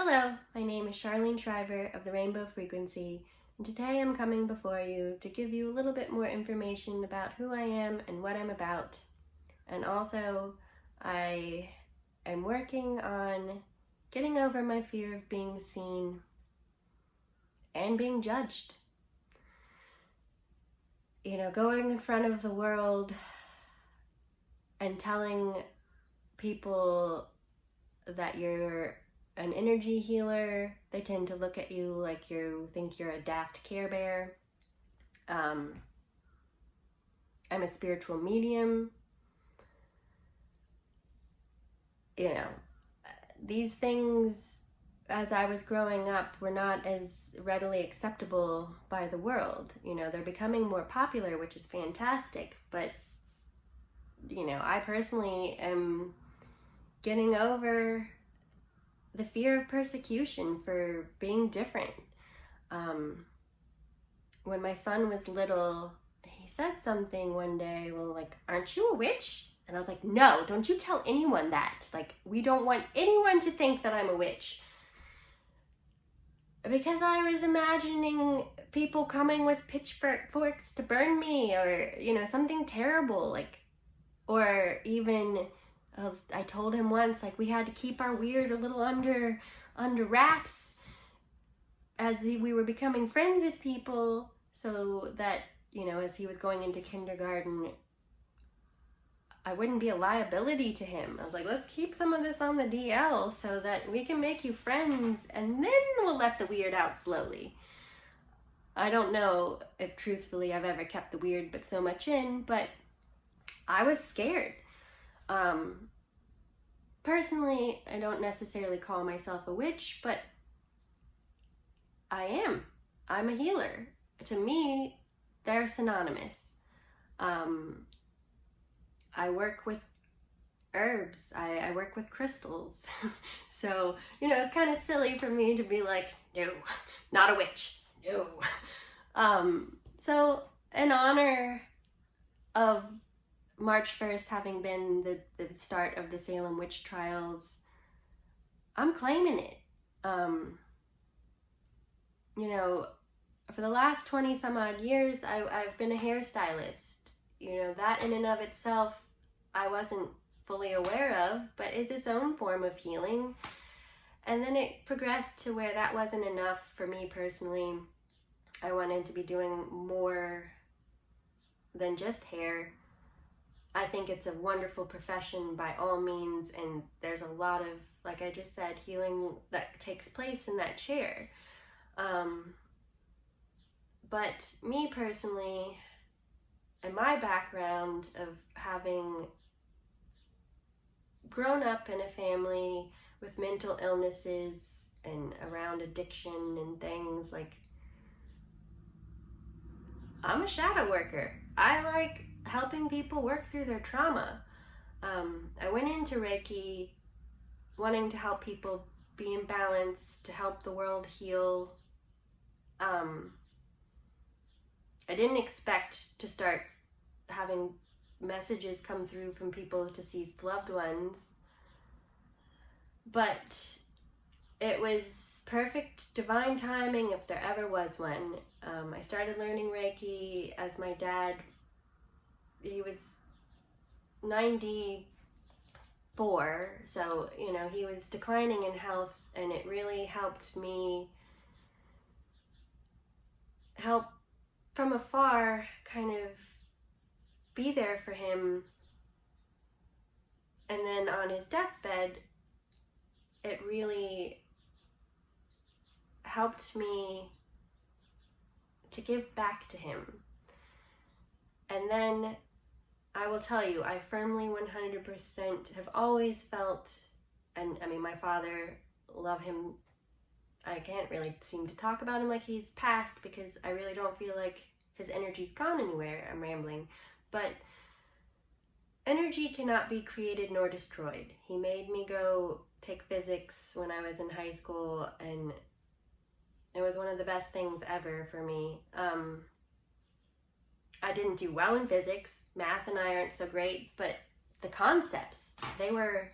Hello, my name is Charlene Shriver of the Rainbow Frequency, and today I'm coming before you to give you a little bit more information about who I am and what I'm about. And also, I am working on getting over my fear of being seen and being judged. Going in front of the world and telling people that you're an energy healer, they tend to look at you like you think you're a daft Care Bear. I'm a spiritual medium. These things, as I was growing up, were not as readily acceptable by the world. They're becoming more popular, which is fantastic, but I personally am getting over the fear of persecution for being different. When my son was little, he said something one day, aren't you a witch? And I was like, no, don't you tell anyone that. We don't want anyone to think that I'm a witch. Because I was imagining people coming with pitchforks to burn me, or, something terrible, or even, I told him once, we had to keep our weird a little under wraps as we were becoming friends with people, so that, as he was going into kindergarten, I wouldn't be a liability to him. I was like, let's keep some of this on the DL so that we can make you friends, and then we'll let the weird out slowly. I don't know if truthfully I've ever kept the weird but so much in, but I was scared. Personally, I don't necessarily call myself a witch, but I am. I'm a healer. To me, they're synonymous. I work with herbs. I work with crystals. So, it's kind of silly for me to be like, no, not a witch. No. So in honor of March 1st having been the start of the Salem witch trials, I'm claiming it. For the last 20 some odd years, I've been a hairstylist. That in and of itself, I wasn't fully aware of, but is its own form of healing. And then it progressed to where that wasn't enough for me personally. I wanted to be doing more than just hair. I think it's a wonderful profession by all means, and there's a lot of, like I just said, healing that takes place in that chair. But me personally, and my background of having grown up in a family with mental illnesses and around addiction and things, I'm a shadow worker. I like helping people work through their trauma. I went into Reiki wanting to help people be in balance, to help the world heal. I didn't expect to start having messages come through from people, deceased loved ones, but it was perfect divine timing if there ever was one. I started learning Reiki as my dad, he was 94, so he was declining in health, and it really helped me help from afar kind of be there for him. And then on his deathbed, it really helped me to give back to him. And then I will tell you, I firmly 100% have always felt, and my father, love him. I can't really seem to talk about him like he's passed, because I really don't feel like his energy's gone anywhere. I'm rambling. But energy cannot be created nor destroyed. He made me go take physics when I was in high school, and it was one of the best things ever for me. I didn't do well in physics. Math and I aren't so great, but the concepts, they were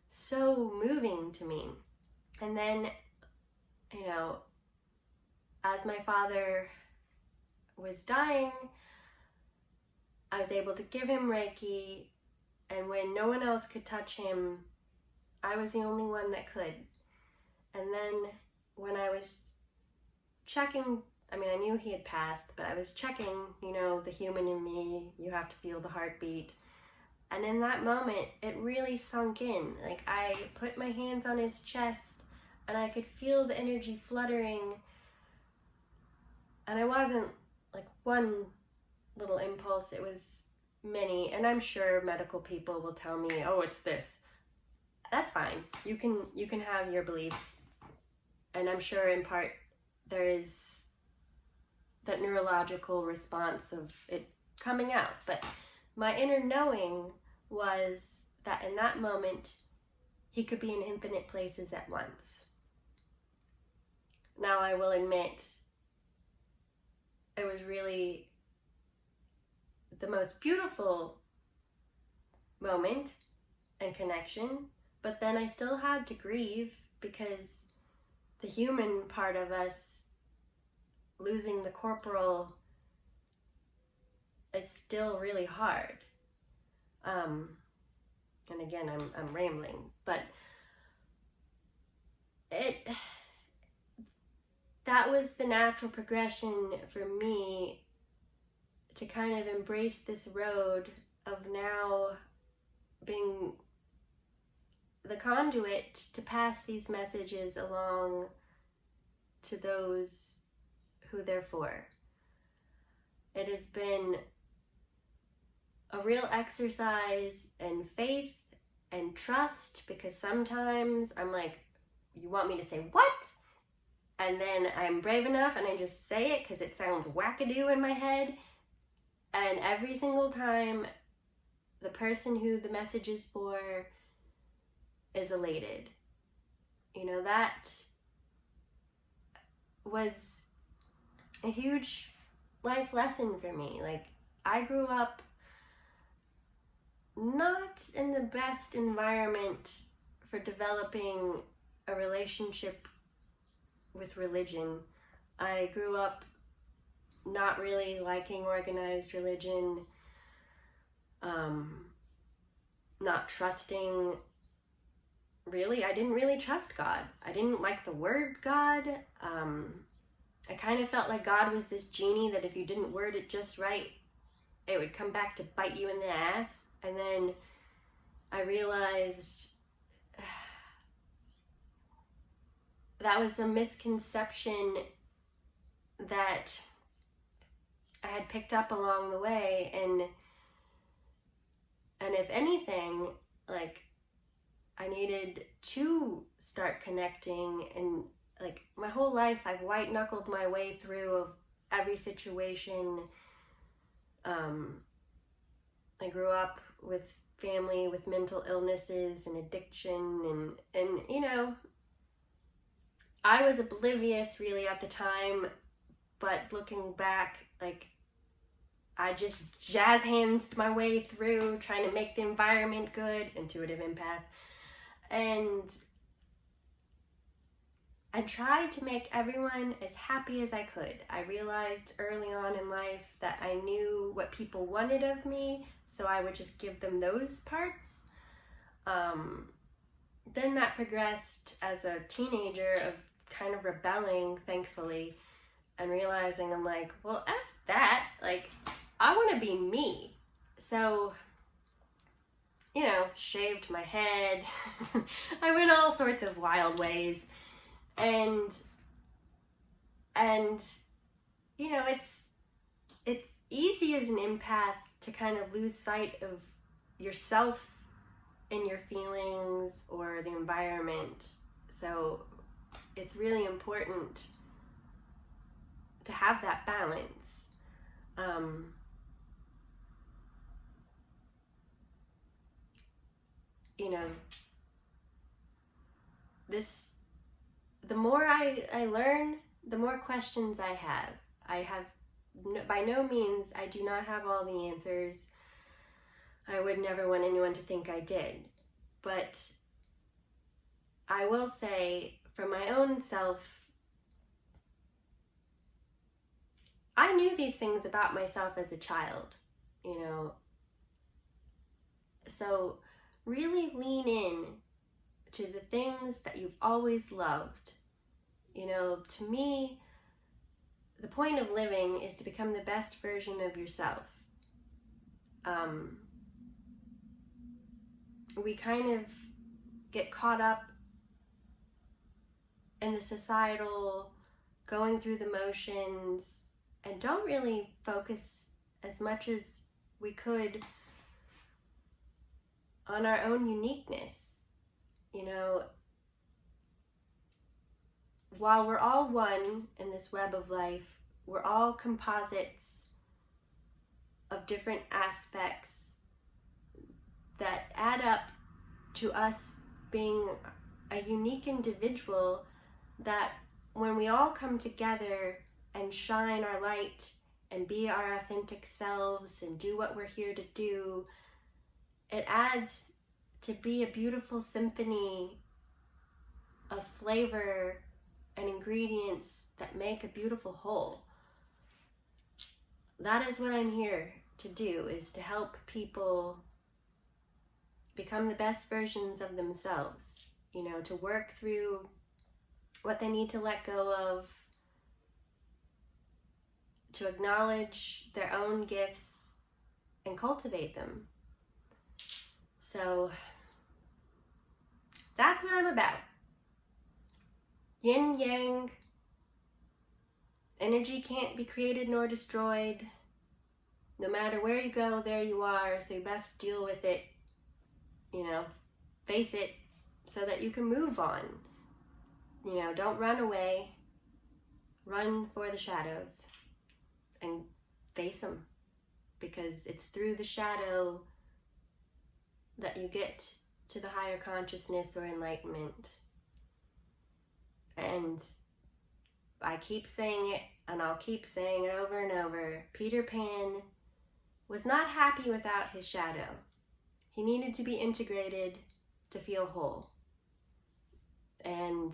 so moving to me. And then you know, as my father was dying, I was able to give him Reiki, and when no one else could touch him, I was the only one that could. And then when I was checking, I mean, I knew he had passed, but I was checking, you know, the human in me, you have to feel the heartbeat. And in that moment, it really sunk in. Like, I put my hands on his chest, and I could feel the energy fluttering. And it wasn't like one little impulse, it was many. And I'm sure medical people will tell me, oh, it's this. That's fine. You can have your beliefs. And I'm sure in part there is that neurological response of it coming out. But my inner knowing was that in that moment, he could be in infinite places at once. Now, I will admit, it was really the most beautiful moment and connection, but then I still had to grieve because the human part of us losing the corporal is still really hard. And again, I'm rambling, but that was the natural progression for me to kind of embrace this road of now being the conduit to pass these messages along to those who they're for. It has been a real exercise in faith and trust, because sometimes I'm like, you want me to say what? And then I'm brave enough and I just say it because it sounds wackadoo in my head. And every single time, the person who the message is for is elated. You know, that was a huge life lesson for me. Like, I grew up not in the best environment for developing a relationship with religion. I grew up not really liking organized religion, not trusting, really. I didn't really trust God. I didn't like the word God. I kind of felt like God was this genie that if you didn't word it just right, it would come back to bite you in the ass. And then I realized that was a misconception that I had picked up along the way, and if anything, like, I needed to start connecting. And like, my whole life I've white knuckled my way through every situation. I grew up with family with mental illnesses and addiction, and you know, I was oblivious really at the time, but looking back, like, I just jazz handsed my way through, trying to make the environment good, intuitive empath, and I tried to make everyone as happy as I could. I realized early on in life that I knew what people wanted of me, so I would just give them those parts. Then that progressed as a teenager of kind of rebelling, thankfully, and realizing I'm like, well, F that. Like, I want to be me. So, you know, shaved my head. I went all sorts of wild ways. And you know, it's easy as an empath to kind of lose sight of yourself and your feelings or the environment. So it's really important to have that balance. You know, the more I learn, the more questions I have. By no means, I do not have all the answers. I would never want anyone to think I did. But I will say, for my own self, I knew these things about myself as a child, you know. So really lean in to the things that you've always loved. You know, to me, the point of living is to become the best version of yourself. We kind of get caught up in the societal going through the motions and don't really focus as much as we could on our own uniqueness. You know, while we're all one in this web of life, we're all composites of different aspects that add up to us being a unique individual that when we all come together and shine our light and be our authentic selves and do what we're here to do, it adds to be a beautiful symphony of flavor and ingredients that make a beautiful whole. That is what I'm here to do, is to help people become the best versions of themselves, you know, to work through what they need to let go of, to acknowledge their own gifts and cultivate them. So that's what I'm about. Yin yang, energy can't be created nor destroyed. No matter where you go, there you are, so you best deal with it, you know, face it so that you can move on. You know, don't run away, run for the shadows and face them, because it's through the shadow that you get to the higher consciousness or enlightenment. And I keep saying it, and I'll keep saying it over and over. Peter Pan was not happy without his shadow. He needed to be integrated to feel whole. And,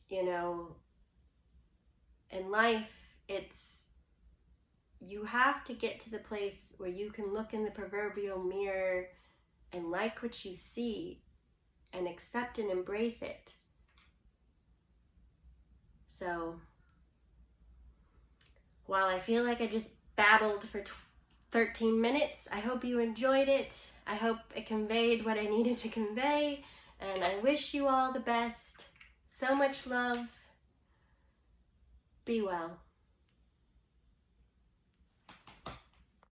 you know, in life, you have to get to the place where you can look in the proverbial mirror and like what you see and accept and embrace it. So, while I feel like I just babbled for 13 minutes, I hope you enjoyed it. I hope it conveyed what I needed to convey, and I wish you all the best. So much love. Be well.